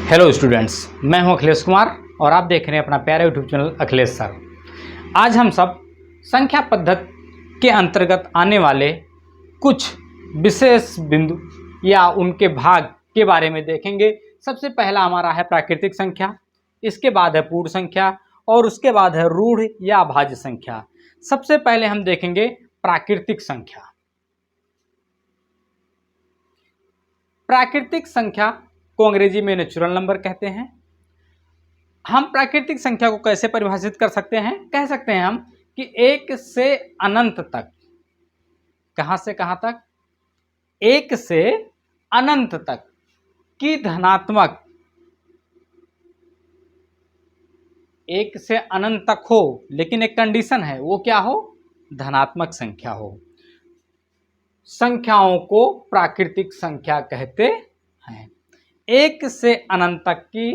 Hello students, मैं हूं अखिलेश कुमार और आप देख रहे हैं अपना प्यारा यूट्यूब चैनल अखिलेश सर। आज हम सब संख्या पद्धति के अंतर्गत आने वाले कुछ विशेष बिंदु या उनके भाग के बारे में देखेंगे। सबसे पहला हमारा है प्राकृतिक संख्या, इसके बाद है पूर्ण संख्या और उसके बाद है रूढ़ या अभाज्य संख्या। सबसे पहले हम देखेंगे प्राकृतिक संख्या। प्राकृतिक संख्या को अंग्रेजी में नेचुरल नंबर कहते हैं। हम प्राकृतिक संख्या को कैसे परिभाषित कर सकते हैं? कह सकते हैं हम कि एक से अनंत तक, कहां से कहां तक? एक से अनंत तक की धनात्मक, एक से अनंत तक हो, लेकिन एक कंडीशन है, वो क्या हो? धनात्मक संख्या हो। संख्याओं को प्राकृतिक संख्या कहते हैं। एक से अनंत तक की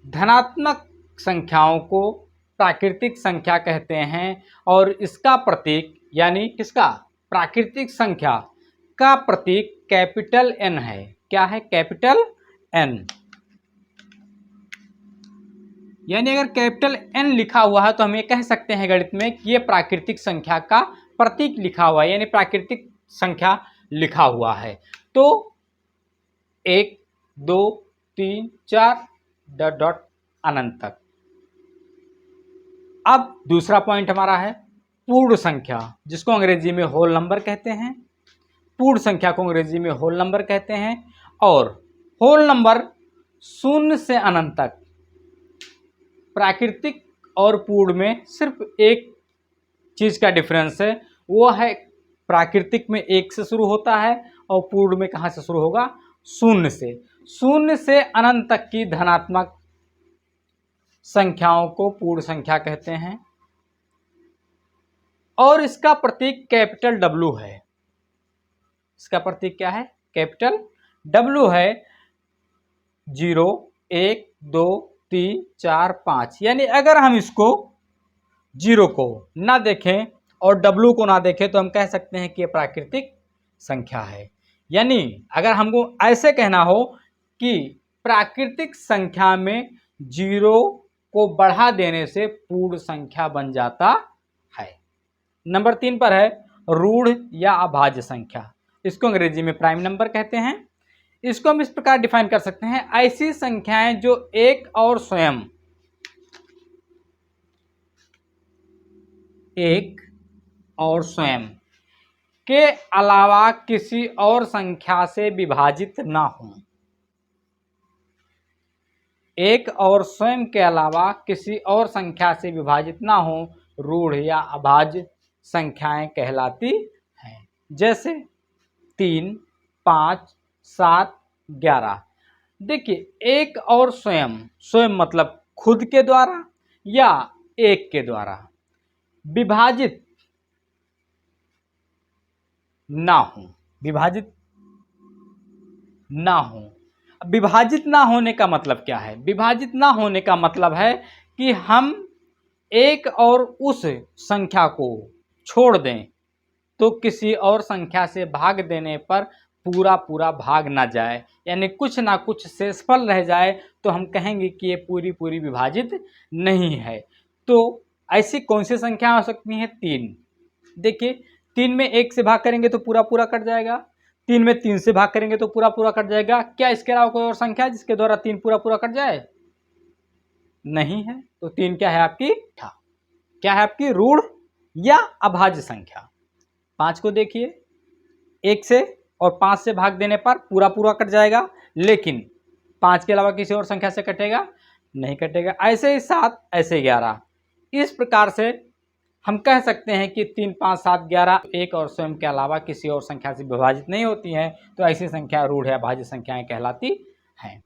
धनात्मक संख्याओं को प्राकृतिक संख्या कहते हैं और इसका प्रतीक, यानी किसका? प्राकृतिक संख्या का प्रतीक कैपिटल एन है। क्या है? Capital N. यानी अगर कैपिटल एन लिखा हुआ है तो हम ये कह सकते हैं गणित में कि ये प्राकृतिक संख्या का प्रतीक लिखा हुआ है, यानी प्राकृतिक संख्या लिखा हुआ है। तो 1 2 3 4 डॉट डॉट अनंत तक। अब दूसरा पॉइंट हमारा है पूर्ण संख्या, जिसको अंग्रेजी में होल नंबर कहते हैं। पूर्ण संख्या को अंग्रेजी में होल नंबर कहते हैं और होल नंबर शून्य से अनंत तक। प्राकृतिक और पूर्ण में सिर्फ एक चीज का डिफरेंस है, वो है प्राकृतिक में 1 से शुरू होता है और पूर्ण में कहाँ से शुरू होगा? शून्य से। शून्य से अनंत तक की धनात्मक संख्याओं को पूर्ण संख्या कहते हैं और इसका प्रतीक कैपिटल डब्ल्यू है। इसका प्रतीक क्या है? कैपिटल डब्ल्यू है। 0 1 2 3 4 5। यानी अगर हम इसको 0 को ना देखें और डब्ल्यू को ना देखें तो हम कह सकते हैं कि यह प्राकृतिक संख्या है। यानी अगर हमको ऐसे कहना हो कि प्राकृतिक संख्या में 0 को बढ़ा देने से पूर्ण संख्या बन जाता है। नंबर 3 पर है रूढ़ या अभाज्य संख्या। इसको अंग्रेजी में प्राइम नंबर कहते हैं। इसको हम इस प्रकार डिफाइन कर सकते हैं, ऐसी संख्याएं जो एक और स्वयं के अलावा किसी और संख्या से विभाजित ना हो। एक और स्वयं के अलावा किसी और संख्या से विभाजित ना हो, रूढ़ या अभाज्य संख्याएं कहलाती हैं। जैसे 3 5 7 11। देखिए, एक और स्वयं, स्वयं मतलब खुद के द्वारा या एक के द्वारा विभाजित ना हो, विभाजित ना हो। विभाजित ना होने का मतलब क्या है? विभाजित ना होने का मतलब है कि हम एक और उस संख्या को छोड़ दें तो किसी और संख्या से भाग देने पर पूरा भाग ना जाए, यानी कुछ ना कुछ शेषफल रह जाए तो हम कहेंगे कि ये पूरी विभाजित नहीं है। तो ऐसी कौन सी संख्या हो सकती है? 3। देखिए, 3 में 1 से भाग करेंगे तो पूरा कट जाएगा, 3 में 3 से भाग करेंगे तो पूरा कट जाएगा। क्या इसके अलावा कोई और संख्या है जिसके द्वारा 3 पूरा कट जाए? नहीं है। तो 3 क्या है आपकी? क्या है आपकी? रूढ़ या अभाज्य संख्या। 5 को देखिए, 1 से और 5 से भाग देने पर पूरा कट जाएगा, लेकिन 5 के अलावा किसी और संख्या से कटेगा? नहीं कटेगा। ऐसे ही 7, ऐसे 11। इस प्रकार से हम कह सकते हैं कि 3 5 7 11 एक और स्वयं के अलावा किसी और संख्या से विभाजित नहीं होती हैं, तो ऐसी संख्या रूढ़ या अभाज्य संख्याएं कहलाती हैं।